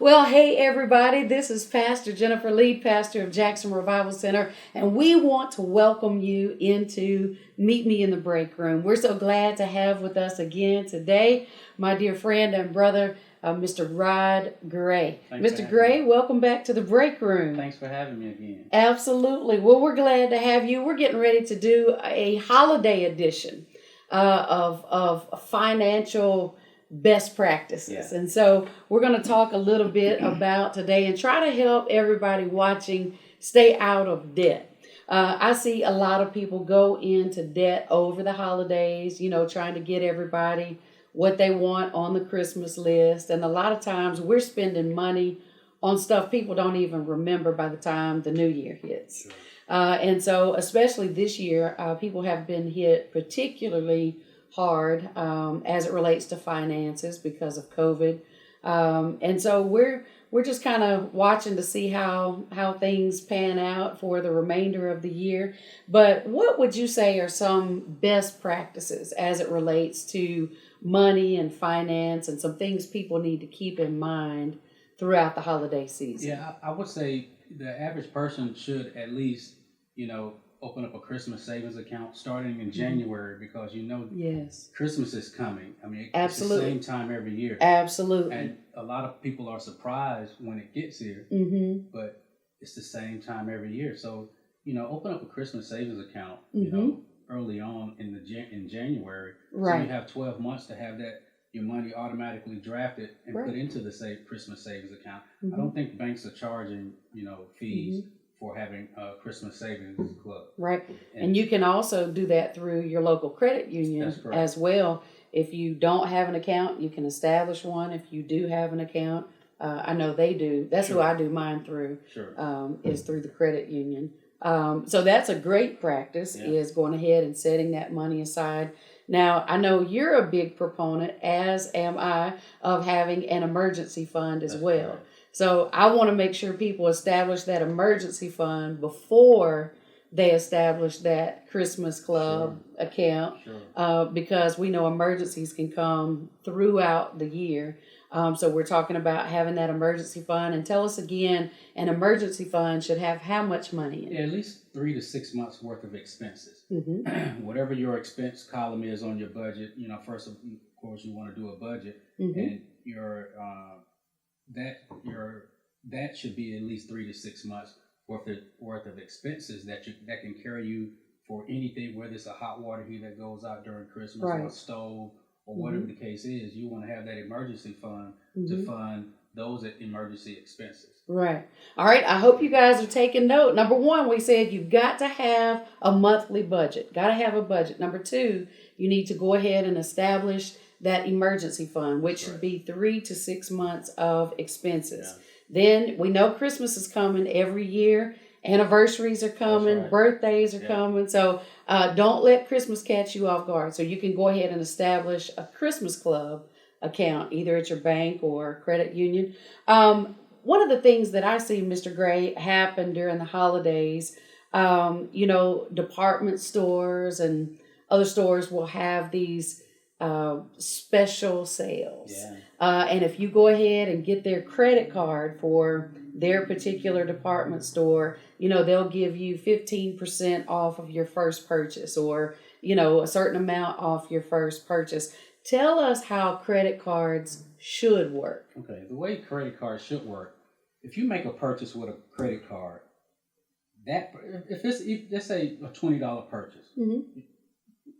Well, hey everybody, this is Pastor Jennifer, lead pastor of Jackson Revival Center, and we want to welcome you into Meet Me in the Breakroom. We're so glad to have with us again today my dear friend and brother, Mr. Rod Gray. Mr. Gray, welcome back to the Breakroom. Thanks for having me again. Absolutely. Well, we're glad to have you. We're getting ready to do a holiday edition of financial best practices. Yeah. And so we're going to talk a little bit about today and try to help everybody watching stay out of debt. I see a lot of people go into debt over the holidays, trying to get everybody what they want on the Christmas list. And a lot of times we're spending money on stuff people don't even remember by the time the new year hits. Sure. And so especially this year, people have been hit particularly hard as it relates to finances because of COVID. And so we're just kind of watching to see how things pan out for the remainder of the year. But what would you say are some best practices as it relates to money and finance and some things people need to keep in mind throughout the holiday season? Yeah, I would say the average person should at least, open up a Christmas savings account starting in January because yes, Christmas is coming. I mean, absolutely. It's the same time every year. Absolutely. And a lot of people are surprised when it gets here, but it's the same time every year. So, open up a Christmas savings account, early on in January. Right. So you have 12 months to have your money automatically drafted and put into the Christmas savings account. I don't think banks are charging, fees for having a Christmas savings club. Right. And you can also do that through your local credit union as well. If you don't have an account, you can establish one. If you do have an account, I know they do. That's who I do mine through, is through the credit union. So that's a great practice, is going ahead and setting that money aside. Now, I know you're a big proponent, as am I, of having an emergency fund as well. Correct. So I want to make sure people establish that emergency fund before they establish that Christmas club account, because we know emergencies can come throughout the year. So we're talking about having that emergency fund. And tell us again, an emergency fund should have how much money in it? Yeah, at least 3 to 6 months worth of expenses. Whatever your expense column is on your budget, first of course you want to do a budget, and that should be at least 3 to 6 months worth of expenses that can carry you for anything, whether it's a hot water heater that goes out during Christmas or a stove or whatever the case is. You want to have that emergency fund to fund those emergency expenses. Right. All right. I hope you guys are taking note. Number one, we said you've got to have a monthly budget. Got to have a budget. Number two, you need to go ahead and establish that emergency fund, which should be 3 to 6 months of expenses. Yeah. Then we know Christmas is coming every year. Anniversaries are coming. Birthdays are coming. So don't let Christmas catch you off guard. So you can go ahead and establish a Christmas club account, either at your bank or credit union. One of the things that I see, Mr. Gray, happen during the holidays, department stores and other stores will have these special sales. Yeah. And if you go ahead and get their credit card for their particular department store, they'll give you 15% off of your first purchase, or, a certain amount off your first purchase. Tell us how credit cards should work. Okay, the way credit cards should work, if you make a purchase with a credit card, let's say a $20 purchase,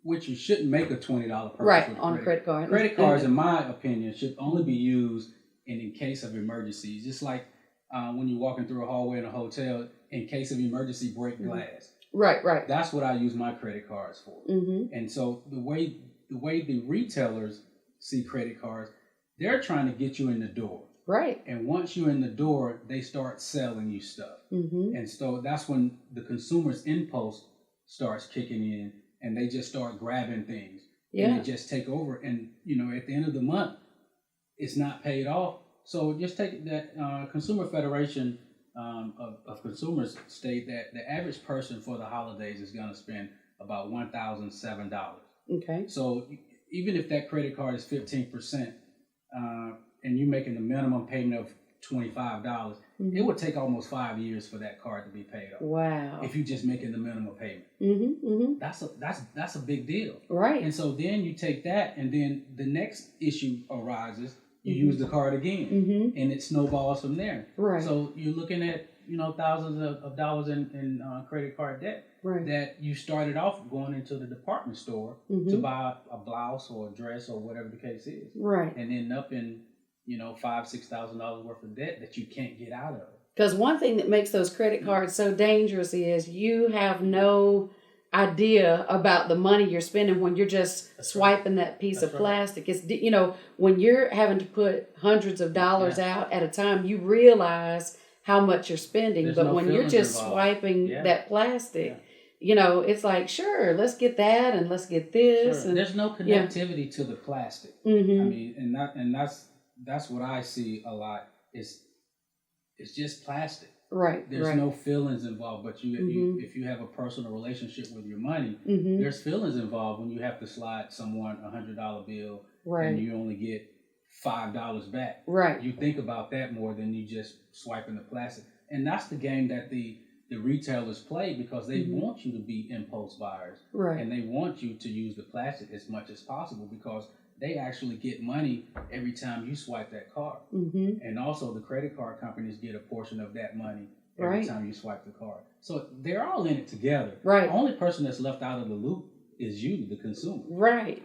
which you shouldn't make a $20 purchase with on a credit card. Credit cards, in my opinion, should only be used in case of emergencies. Just like when you're walking through a hallway in a hotel, in case of emergency, break glass. Right. That's what I use my credit cards for. And so the way the retailers see credit cards, they're trying to get you in the door. Right. And once you're in the door, they start selling you stuff. And so that's when the consumer's impulse starts kicking in, and they just start grabbing things. And they just take over. And, at the end of the month, it's not paid off. So just take that Consumer Federation of Consumers state that the average person for the holidays is going to spend about $1,007. Okay. So even if that credit card is 15%, and you're making a minimum payment of $25, it would take almost 5 years for that card to be paid off. Wow. If you're just making the minimum payment. That's a big deal. Right. And so then you take that, and then the next issue arises. You use the card again, and it snowballs from there. Right. So you're looking at thousands of dollars in credit card debt that you started off going into the department store to buy a blouse or a dress or whatever the case is. Right. And end up in $5,000-$6,000 worth of debt that you can't get out of. Because one thing that makes those credit cards so dangerous is you have no idea about the money you're spending when you're just swiping that piece of plastic. It's when you're having to put hundreds of dollars out at a time, you realize how much you're spending. There's but when you're just swiping that plastic, it's like, sure, let's get that and let's get this. Sure. And there's no connectivity to the plastic. I mean, and that's what I see a lot. It's just plastic. Right. There's no feelings involved, but if you have a personal relationship with your money, there's feelings involved when you have to slide someone $100 bill and you only get $5 back. Right. You think about that more than you just swiping the plastic. And that's the game that the retailers play because they want you to be impulse buyers. Right. And they want you to use the plastic as much as possible because they actually get money every time you swipe that card. And also the credit card companies get a portion of that money every time you swipe the card. So they're all in it together. Right. The only person that's left out of the loop is you, the consumer. Right.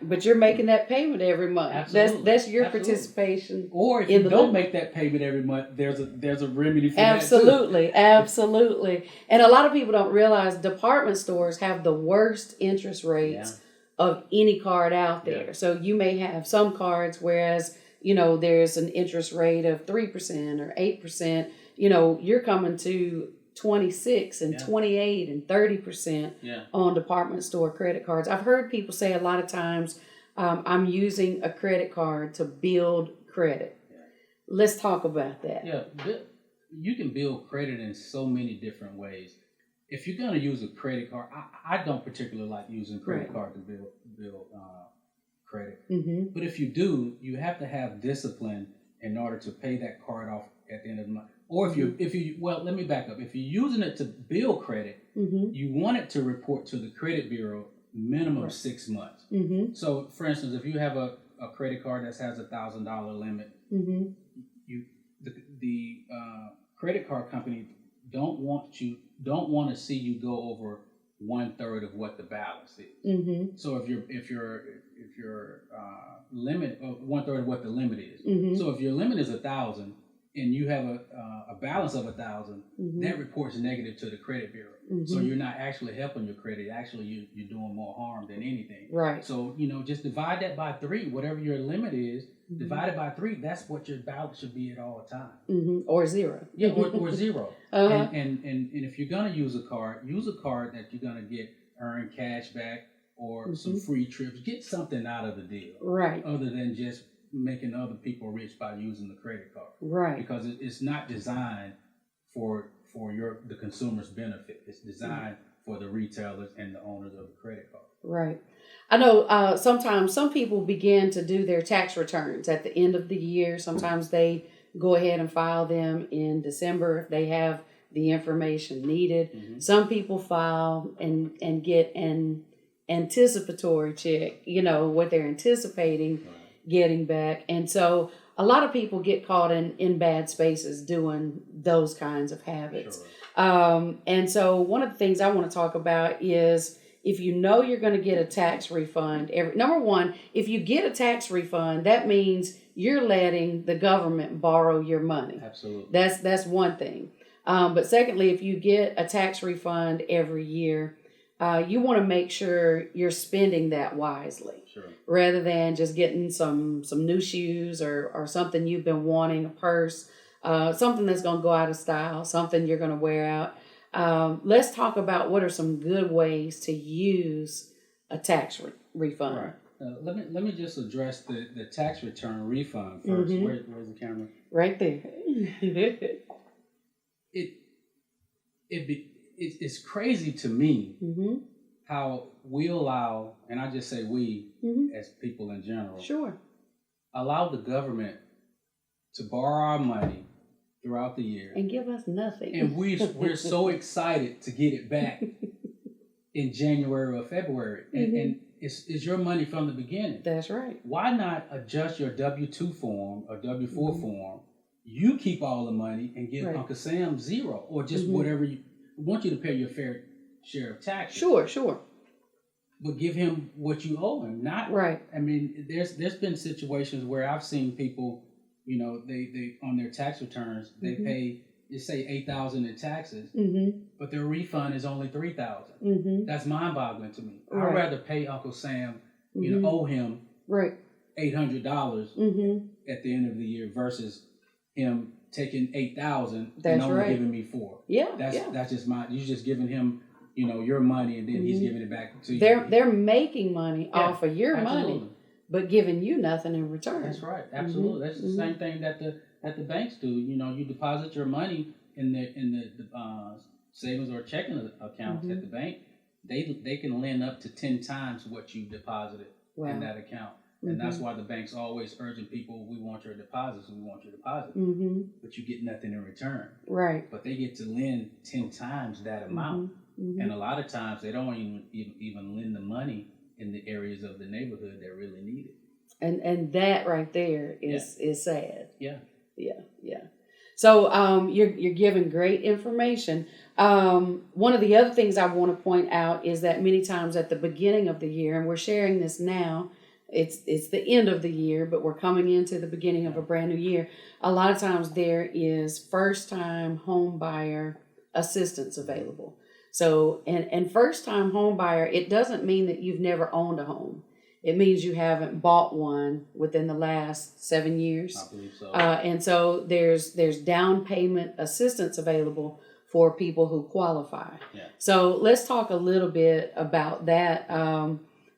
But you're making that payment every month. Absolutely. That's your participation. Or if you don't make that payment every month, there's a remedy for that too. Absolutely. And a lot of people don't realize department stores have the worst interest rates of any card out there. So you may have some cards, whereas, there's an interest rate of 3% or 8%, you're coming to 26 and 28 and 30% on department store credit cards. I've heard people say a lot of times, I'm using a credit card to build credit. Let's talk about that. Yeah, you can build credit in so many different ways. If you're going to use a credit card, I don't particularly like using credit card to build credit. But if you do, you have to have discipline in order to pay that card off at the end of the month. Or if you let me back up. If you're using it to build credit, you want it to report to the credit bureau minimum 6 months. So, for instance, if you have a credit card that has $1,000 limit, the credit card company don't want to see you go over 1/3 of what the balance is. So if your limit 1/3 of what the limit is. So if your limit is 1,000 and you have a balance of 1,000, that reports negative to the credit bureau. So you're not actually helping your credit. Actually, you're doing more harm than anything. Right. So just divide that by 3. Whatever your limit is, divided by 3. That's what your balance should be at all times. Or 0. Yeah, or 0. And if you're gonna use a card that you're gonna earn cash back or some free trips. Get something out of the deal. Right. Other than just making other people rich by using the credit card. Right. Because it's not designed for the consumer's benefit. It's designed for the retailers and the owners of the credit card. Right. I know sometimes some people begin to do their tax returns at the end of the year. Sometimes they go ahead and file them in December if they have the information needed. Some people file and get an anticipatory check, what they're anticipating getting back. And so a lot of people get caught in bad spaces doing those kinds of habits. Sure. And so one of the things I want to talk about is if you know you're going to get a tax refund, number one, if you get a tax refund, that means you're letting the government borrow your money. Absolutely. That's one thing. But secondly, if you get a tax refund every year, you want to make sure you're spending that wisely. Sure. Rather than just getting some new shoes or something you've been wanting, a purse, something that's going to go out of style, something you're going to wear out. Let's talk about what are some good ways to use a tax refund. Right. Let me just address the tax return refund first. Where's the camera? Right there. It's crazy to me how we allow, and I just say we as people in general, allow the government to borrow our money throughout the year and give us nothing. And we're so excited to get it back in January or February. And it's your money from the beginning. That's right. Why not adjust your W-2 form or W-4 form? You keep all the money and give Uncle Sam zero, or just whatever you want you to pay your fair share of taxes. Sure. But give him what you owe him. Not right. I mean, there's been situations where I've seen people, you know, they on their tax returns they pay, let's say $8,000 in taxes, but their refund is only $3,000. That's mind-boggling to me. I'd rather pay Uncle Sam, you know, owe him $800 at the end of the year versus him taking $8,000 and only giving me $4,000. That's just you're just giving him, you know, your money, and then he's giving it back to you. They're making money off of your money, but giving you nothing in return. That's right. Absolutely. That's the same thing that the banks do. You know, you deposit your money in the savings or checking accounts at the bank. They can lend up to 10 times what you deposited in that account. And that's why the bank's always urging people, we want your deposits, but you get nothing in return. Right. But they get to lend 10 times that amount. And a lot of times they don't even lend the money in the areas of the neighborhood that really need it. And that right there is sad. Yeah. So you're giving great information. One of the other things I want to point out is that many times at the beginning of the year, and we're sharing this now, it's the end of the year, but we're coming into the beginning of a brand new year. A lot of times there is first-time home buyer assistance available. So, and first-time home buyer, it doesn't mean that you've never owned a home. It means you haven't bought one within the last 7 years. I believe so. And so there's down payment assistance available for people who qualify. Yeah. So let's talk a little bit about that.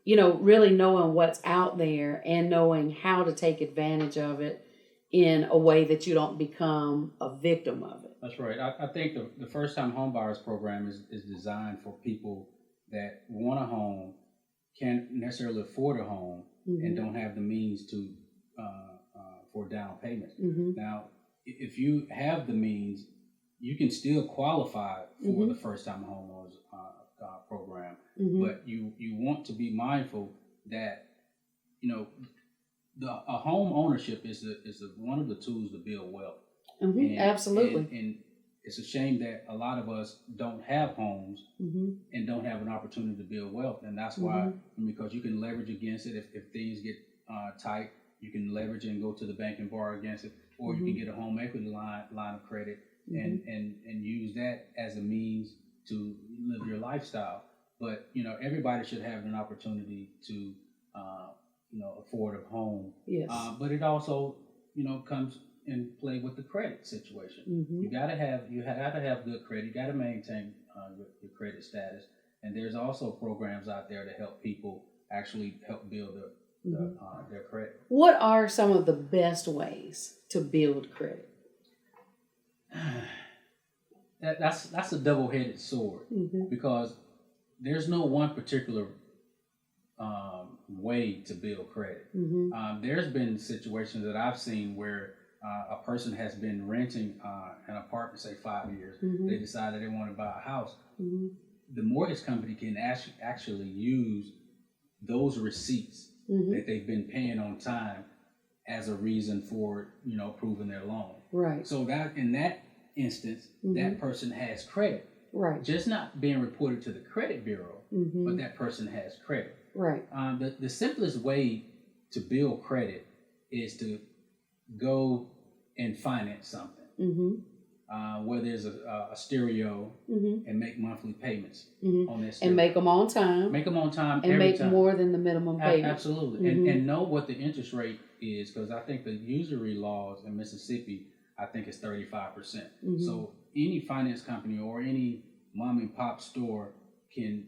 You know, really knowing what's out there and knowing how to take advantage of it in a way that you don't become a victim of it. That's right. I think the first time home buyers program is designed for people that want a home, can't necessarily afford a home, and don't have the means to for down payments. Now, if you have the means, you can still qualify for the first time homeowners program, but you want to be mindful that, you know, a home ownership is one of the tools to build wealth. Absolutely. And it's a shame that a lot of us don't have homes and don't have an opportunity to build wealth. And that's why, because you can leverage against it. If things get tight, you can leverage and go to the bank and borrow against it, or you can get a home equity line of credit and use that as a means to live your lifestyle. But, you know, everybody should have an opportunity to, you know, afford a home. Yes. But it also, you know, comes in play with the credit situation. You have to have good credit. You got to maintain your credit status. And there's also programs out there to help people actually help build their credit. What are some of the best ways to build credit? That's a double-headed sword, because there's no one particular way to build credit. There's been situations that I've seen where a person has been renting an apartment, say 5 years. They decided they want to buy a house. The mortgage company can actually use those receipts that they've been paying on time as a reason for, you know, approving their loan. Right. So that in that instance, that person has credit. Right. Just not being reported to the credit bureau, but that person has credit. Right. The simplest way to build credit is to go and finance something. Whether it's a stereo, and make monthly payments on that stereo. And make them on time. Make them on time and every make time. More than the minimum payment. Absolutely. And know what the interest rate is, because I think the usury laws in Mississippi, I think it's 35%. So any finance company or any mom and pop store can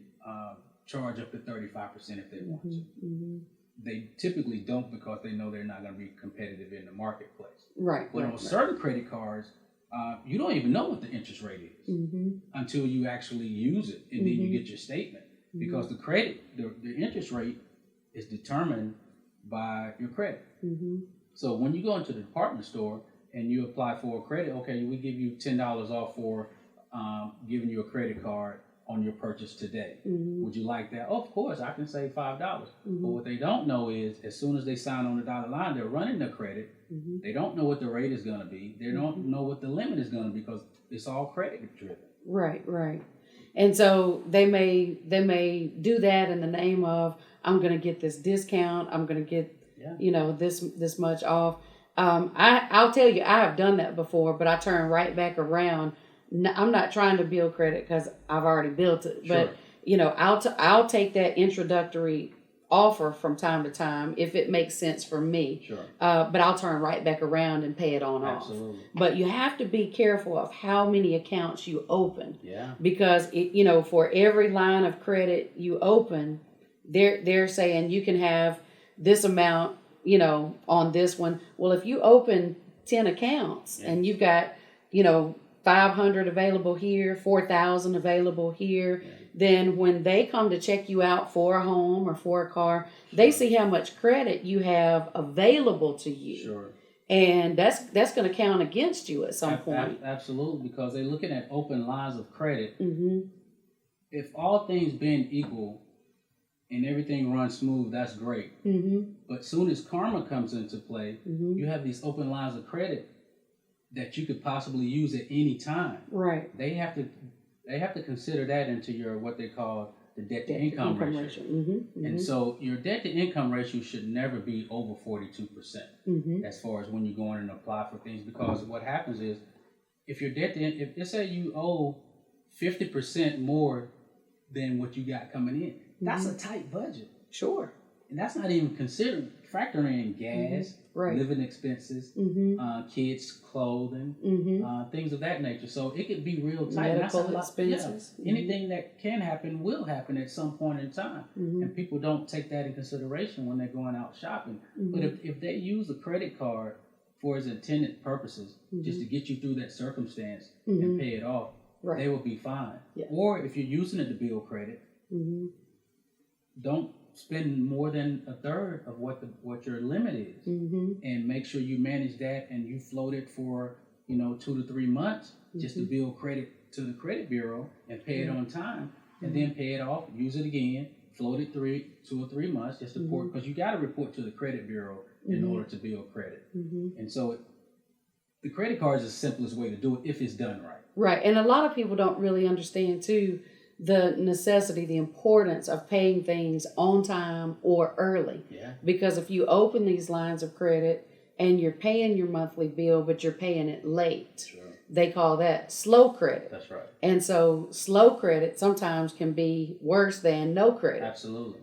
charge up to 35% if they want to. They typically don't, because they know they're not going to be competitive in the marketplace. Right. But on certain credit cards, you don't even know what the interest rate is until you actually use it, and then you get your statement, because the interest rate is determined by your credit. So when you go into the department store and you apply for a credit, okay, we give you $10 off for giving you a credit card on your purchase today. Would you like that? Oh, of course, I can save $5. But what they don't know is, as soon as they sign on the dotted line, they're running the credit. They don't know what the rate is going to be. They don't know what the limit is going to be, because it's all credit driven. Right. And so they may do that in the name of, I'm going to get this discount. I'm going to get this much off. I'll tell you, I have done that before, but I turn right back around. I'm not trying to build credit because I've already built it, but I'll take that introductory offer from time to time if it makes sense for me. Sure. But I'll turn right back around and pay it on Absolutely. off. But you have to be careful of how many accounts you open. Yeah. Because for every line of credit you open, they're saying you can have this amount, on this one. Well, if you open 10 accounts and you've got, 500 available here, 4,000 available here, then when they come to check you out for a home or for a car, they see how much credit you have available to you. Sure. And that's going to count against you at some point. Absolutely, because they're looking at open lines of credit. If all things being equal and everything runs smooth, that's great. But soon as karma comes into play, you have these open lines of credit that you could possibly use at any time. Right. They have to consider that into your, what they call, the debt to income ratio. And so your debt to income ratio should never be over 42%. As far as when you go in and apply for things, because what happens is, if your debt to, if let's say you owe 50% more than what you got coming in, that's a tight budget. Sure. And that's not even factoring in gas, living expenses, kids' clothing, things of that nature. So it could be real tight. Medical expenses. Anything that can happen will happen at some point in time. And people don't take that in consideration when they're going out shopping. But if they use a credit card for its intended purposes, just to get you through that circumstance and pay it off, they will be fine. Yeah. Or if you're using it to build credit, don't spend more than a third of what your limit is, and make sure you manage that and you float it for 2 to 3 months just to build credit to the credit bureau and pay it on time, and then pay it off, use it again, float it 2 or 3 months just to report, because you got to report to the credit bureau in order to build credit. And so the credit card is the simplest way to do it if it's done right. Right, and a lot of people don't really understand too the necessity, the importance of paying things on time or early. Yeah. Because if you open these lines of credit and you're paying your monthly bill, but you're paying it late, they call that slow credit. That's right. And so slow credit sometimes can be worse than no credit. Absolutely.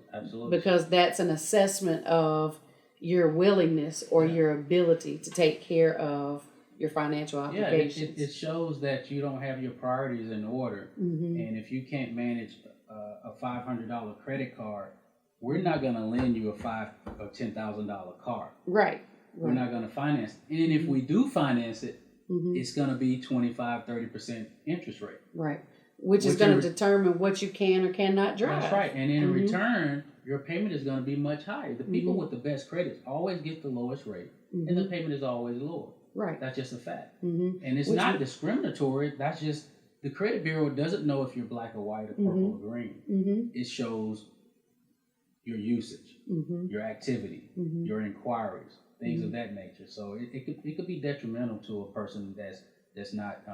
Because that's an assessment of your willingness or your ability to take care of your financial obligations. It shows that you don't have your priorities in order. And if you can't manage a $500 credit card, we're not going to lend you a $5,000 or $10,000 car. Right. We're not going to finance it. And if we do finance it, it's going to be 25-30% interest rate. Right. Which is going to determine what you can or cannot drive. That's right. And in return, your payment is going to be much higher. The people with the best credits always get the lowest rate, and the payment is always lower. Right. That's just a fact. And it's not discriminatory. That's just, the credit bureau doesn't know if you're black or white or purple or green. It shows your usage, your activity, your inquiries, things of that nature. So it could be detrimental to a person that's not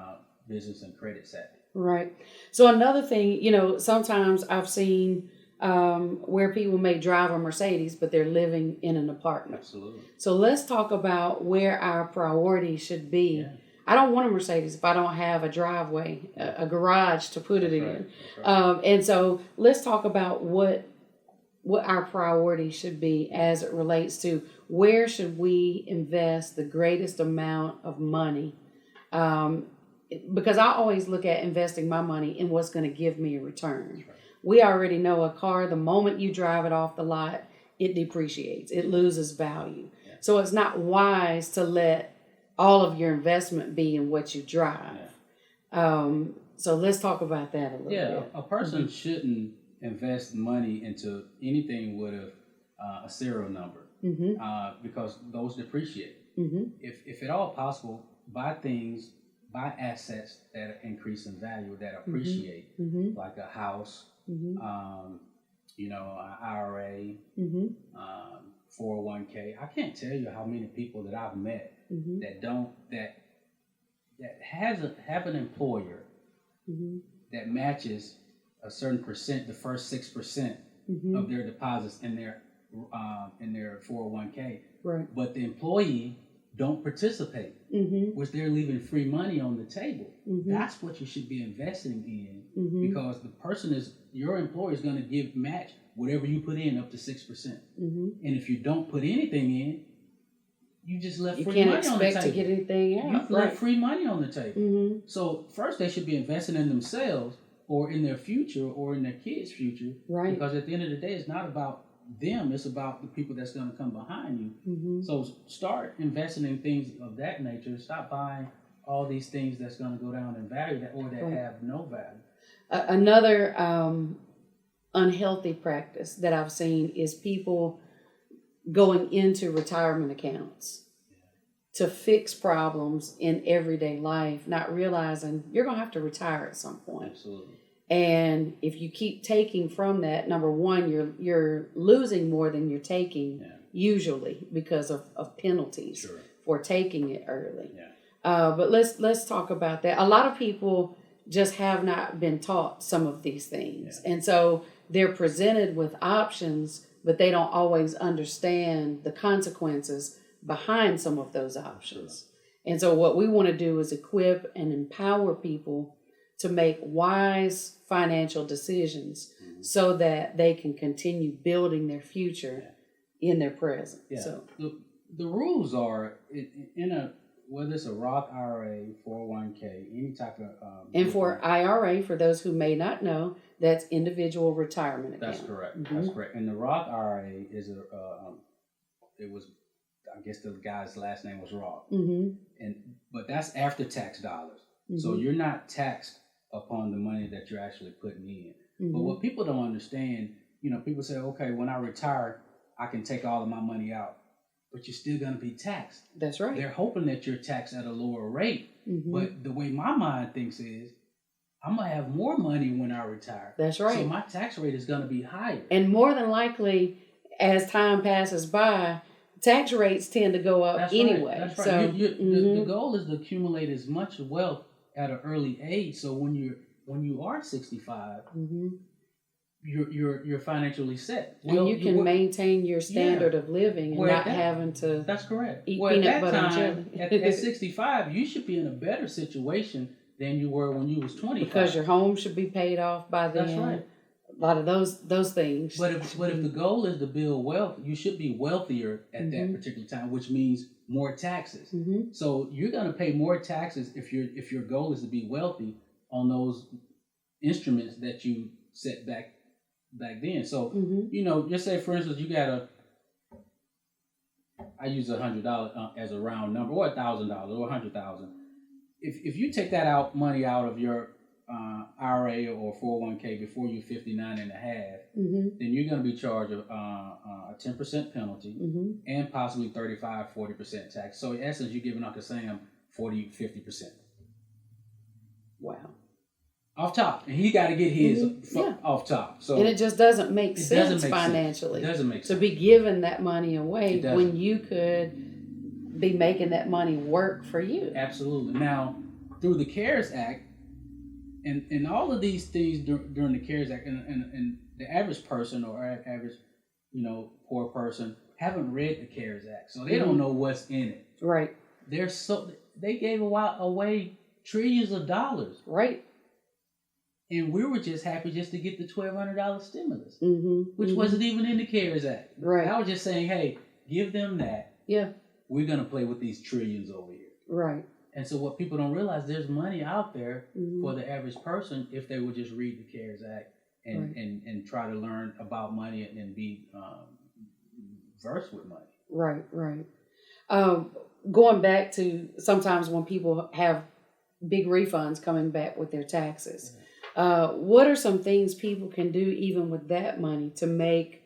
business and credit savvy. Right. So another thing, sometimes I've seen where people may drive a Mercedes, but they're living in an apartment. Absolutely. So let's talk about where our priorities should be. Yeah. I don't want a Mercedes if I don't have a driveway, a garage to put it in. Right. And so let's talk about what our priorities should be as it relates to where should we invest the greatest amount of money. Because I always look at investing my money in what's going to give me a return. Right. We already know a car, the moment you drive it off the lot, it depreciates. It loses value. Yeah. So it's not wise to let all of your investment be in what you drive. Yeah. So let's talk about that a little bit. Yeah, a person shouldn't invest money into anything with a serial number because those depreciate. If at all possible, buy assets that increase in value, that appreciate, like a house, an IRA, 401k. I can't tell you how many people that I've met that have an employer that matches a certain percent, the first 6% of their deposits in their 401k, right? But the employee don't participate, which they're leaving free money on the table. That's what you should be investing in, because the person your employer is going to match whatever you put in up to 6%. And if you don't put anything in, you just left free money on the table. You can't expect to get anything out. You've left free money on the table. So first they should be investing in themselves or in their future or in their kids' future. Right. Because at the end of the day, it's not about them, it's about the people that's going to come behind you. So start investing in things of that nature. Stop buying all these things that's going to go down in value that have no value. Another unhealthy practice that I've seen is people going into retirement accounts to fix problems in everyday life, not realizing you're going to have to retire at some point. Absolutely. And if you keep taking from that, number one, you're losing more than you're taking, usually because of penalties for taking it early. But let's talk about that. A lot of people just have not been taught some of these things. And so they're presented with options, but they don't always understand the consequences behind some of those options. And so what we want to do is equip and empower people to make wise financial decisions so that they can continue building their future in their present. So the rules are whether it's a Roth IRA, 401k, any type of and for IRA, for those who may not know, that's individual retirement account. That's correct. That's correct. And the Roth IRA is I guess the guy's last name was Roth. But that's after tax dollars. So you're not taxed upon the money that you're actually putting in. But what people don't understand, people say, okay, when I retire, I can take all of my money out. But you're still going to be taxed. That's right. They're hoping that you're taxed at a lower rate. But the way my mind thinks is, I'm going to have more money when I retire. That's right. So my tax rate is going to be higher. And more than likely, as time passes by, tax rates tend to go up anyway. That's right. So the goal is to accumulate as much wealth at an early age. So when you are 65, you're financially set. And you can maintain your standard of living and not having to. That's correct. Eat peanut butter and jelly. At 65, you should be in a better situation than you were when you was 25. Because your home should be paid off by then. That's right. A lot of those things. But if the goal is to build wealth, you should be wealthier at that particular time, which means more taxes. So you're going to pay more taxes if your goal is to be wealthy on those instruments that you set back then. So just say for instance you got I use $100 as a round number, or $1,000 or $100,000. If you take that money out of your IRA or 401k before you're 59 and a half, then you're going to be charged a 10% penalty and possibly 35-40% tax. So in essence, you're giving Uncle Sam 40-50%. Wow. Off top, and he got to get his off top. So and it just doesn't make sense financially. It doesn't make sense to be giving that money away when you could be making that money work for you. Absolutely. Now, through the CARES Act, and all of these things during the CARES Act, and the average person or average, poor person haven't read the CARES Act, so they don't know what's in it. Right. They gave away trillions of dollars. Right. And we were just happy just to get the $1,200 stimulus, which wasn't even in the CARES Act. Right. I was just saying, hey, give them that. Yeah. We're going to play with these trillions over here. Right. And so what people don't realize, there's money out there for the average person if they would just read the CARES Act and try to learn about money and be versed with money. Right, right. Going back to sometimes when people have big refunds coming back with their taxes, what are some things people can do even with that money to make,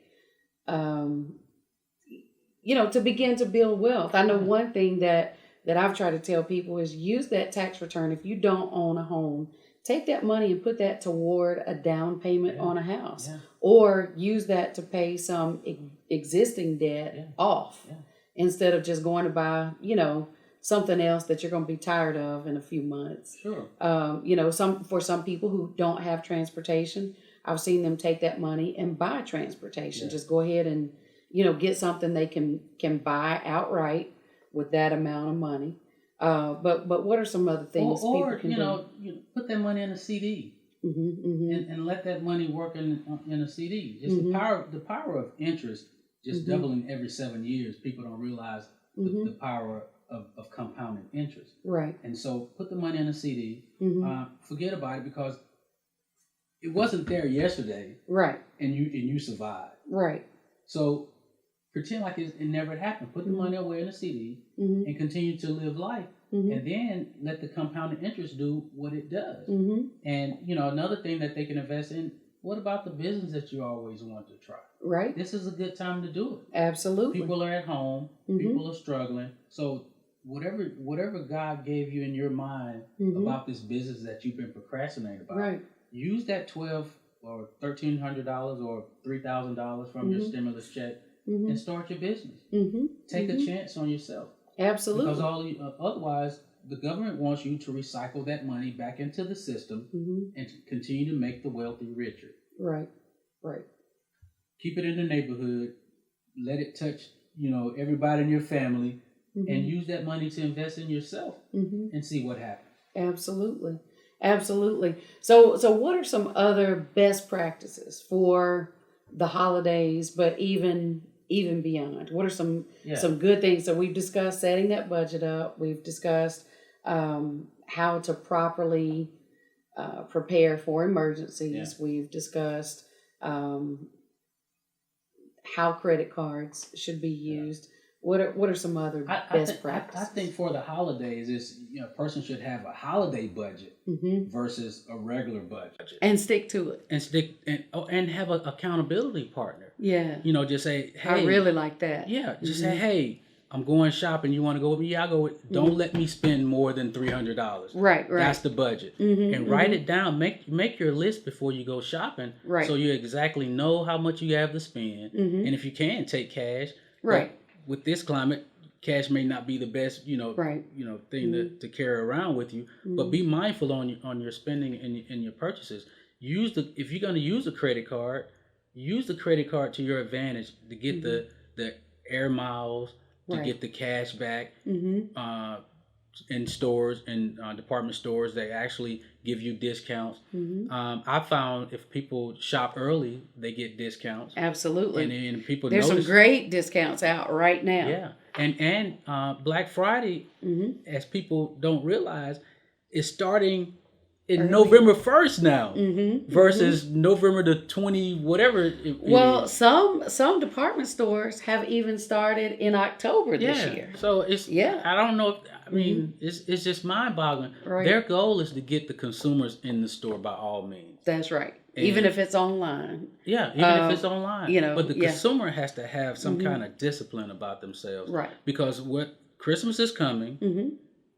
to begin to build wealth. I know one thing that I've tried to tell people is use that tax return. If you don't own a home, take that money and put that toward a down payment on a house, or use that to pay some existing debt off instead of just going to buy, something else that you're going to be tired of in a few months. Sure. For some people who don't have transportation, I've seen them take that money and buy transportation. Yeah. Just go ahead and, get something they can buy outright with that amount of money. But what are some other things people can do? You put that money in a CD and let that money work in a CD. Just the power of interest, just doubling every 7 years. People don't realize the power of compounding interest. Right. And so put the money in a CD. Forget about it because it wasn't there yesterday. Right. And you survived. Right. So pretend like it never happened. Put the money away in a CD and continue to live life. And then let the compounding interest do what it does. And, another thing that they can invest in, what about the business that you always want to try? Right. This is a good time to do it. Absolutely. People are at home. People are struggling. So whatever God gave you in your mind about this business that you've been procrastinating about, use that $1,200 or $1,300 or $3,000 from your stimulus check and start your business. Take a chance on yourself. Absolutely. Because otherwise, the government wants you to recycle that money back into the system and to continue to make the wealthy richer. Right. Right. Keep it in the neighborhood. Let it touch, everybody in your family, and use that money to invest in yourself and see what happens. Absolutely. Absolutely. So what are some other best practices for the holidays, but even beyond? What are some good things? So we've discussed setting that budget up. We've discussed how to properly prepare for emergencies. We've discussed how credit cards should be used. What are some other best practices? I think for the holidays, a person should have a holiday budget versus a regular budget, and stick to it, and have an accountability partner. Yeah, just say, hey, I really like that. Yeah, just say, hey, I'm going shopping. You want to go with me? Yeah, I'll go with. Don't let me spend more than $300. Right. That's the budget, and write it down. Make your list before you go shopping, so you exactly know how much you have to spend, and if you can, take cash. Right. With this climate, cash may not be the best, thing to carry around with you. But be mindful on your spending and your purchases. If you're going to use a credit card, use the credit card to your advantage to get the air miles, to get the cash back in stores and department stores. They actually give you discounts. I found if people shop early, they get discounts. Absolutely. And people there's some great discounts out right now. Yeah. And Black Friday, as people don't realize, is starting in November 1st now versus November the 20 whatever it is. Some department stores have even started in October this year. So it's I don't know if it's just mind-boggling. Right. Their goal is to get the consumers in the store by all means. That's right. Even if it's online. Yeah, even if it's online. But the consumer has to have some kind of discipline about themselves. Right. Because Christmas is coming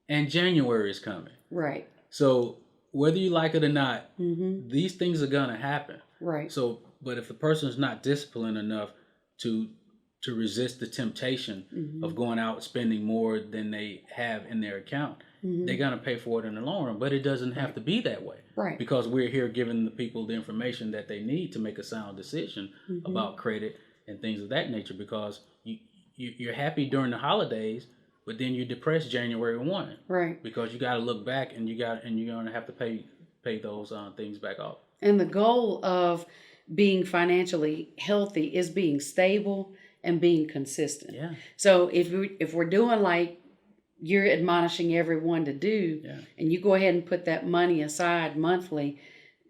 and January is coming. Right. So whether you like it or not, these things are gonna happen. Right. So, but if the person is not disciplined enough to resist the temptation of going out and spending more than they have in their account, they're gonna pay for it in the long run. But it doesn't have to be that way. Right. Because we're here giving the people the information that they need to make a sound decision about credit and things of that nature. Because you're happy during the holidays, but then you're depressed January 1. Right. Because you got to look back and you're going to have to pay those things back off. And the goal of being financially healthy is being stable and being consistent. Yeah. So if we're doing like you're admonishing everyone to do, and you go ahead and put that money aside monthly,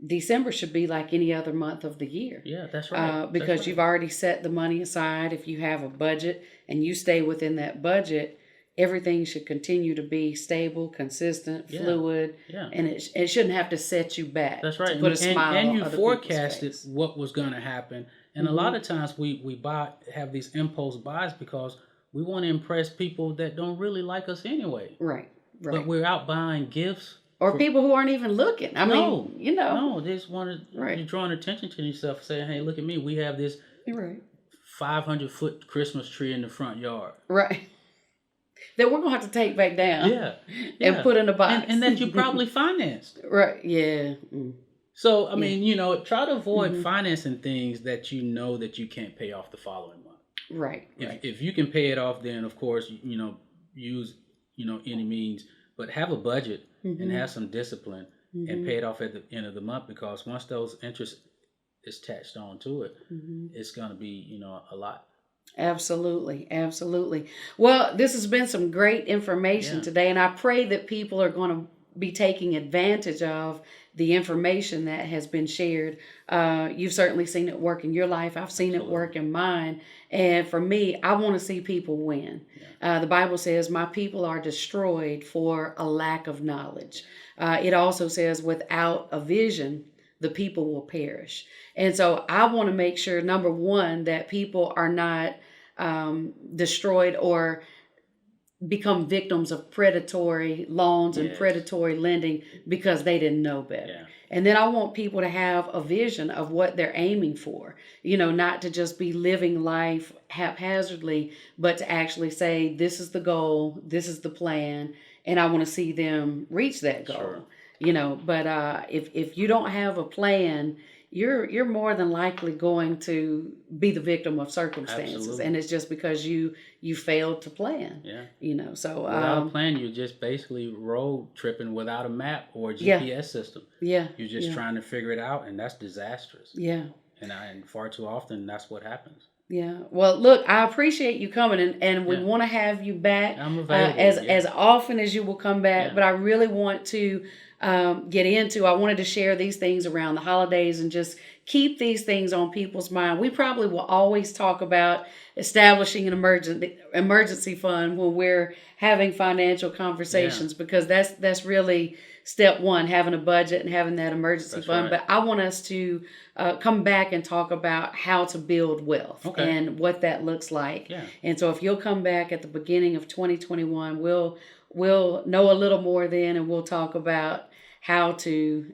December should be like any other month of the year. Yeah, that's right. Because you've already set the money aside. If you have a budget and you stay within that budget, everything should continue to be stable, consistent, fluid, and it shouldn't have to set you back. That's right. To put a smile and on you other forecasted what was going to happen. And a lot of times we have these impulse buys because we want to impress people that don't really like us anyway. Right. But we're out buying gifts. Or people who aren't even looking. I mean, you know. No, they just want to, you're drawing attention to yourself, saying, hey, look at me. We have this 500-foot Christmas tree in the front yard. Right. That we're going to have to take back down. Yeah. And put in a box. And that you probably financed. Right. Yeah. So, I mean, you know, try to avoid financing things that you know that you can't pay off the following month. Right. If you can pay it off, then, of course, you know, use, you know, any means. But have a budget and have some discipline and pay it off at the end of the month, because once those interest is attached on to it, it's going to be, you know, a lot. Absolutely. Absolutely. Well, this has been some great information today, and I pray that people are going to be taking advantage of the information that has been shared. You've certainly seen it work in your life. I've seen it work in mine. And for me, I want to see people win. The Bible says, my people are destroyed for a lack of knowledge. It also says, without a vision, the people will perish. And so I want to make sure, number one, that people are not destroyed or become victims of predatory loans and predatory lending because they didn't know better. And then I want people to have a vision of what they're aiming for, you know, not to just be living life haphazardly, but to actually say, this is the goal, this is the plan, and I want to see them reach that goal. You know, but if you don't have a plan, you're more than likely going to be the victim of circumstances. And it's just because you failed to plan. You know, so without a plan, you're just basically road tripping without a map or a GPS system. You're just trying to figure it out, and that's disastrous. And far too often that's what happens. Well, look, I appreciate you coming, and we want to have you back. I'm available, as often as you will come back. But I really want to get into. I wanted to share these things around the holidays and just keep these things on people's mind. We probably will always talk about establishing an emergency fund when we're having financial conversations, because that's really step one, having a budget and having that emergency fund. But I want us to come back and talk about how to build wealth and what that looks like. And so if you'll come back at the beginning of 2021, we'll know a little more then, and we'll talk about how to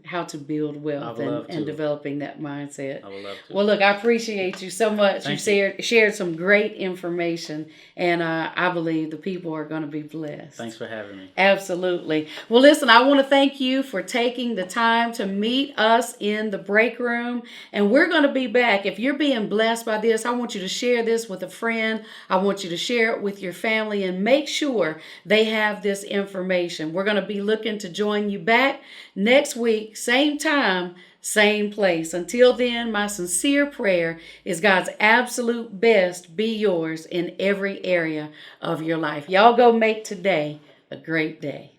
build wealth and developing that mindset. I would love to. Well, look, I appreciate you so much. You shared some great information, and I believe the people are going to be blessed. Thanks for having me. Absolutely. Well, listen, I want to thank you for taking the time to meet us in the break room, and we're going to be back. If you're being blessed by this, I want you to share this with a friend. I want you to share it with your family, and make sure they have this information. We're going to be looking to join you back next week, same time, same place. Until then, my sincere prayer is God's absolute best be yours in every area of your life. Y'all go make today a great day.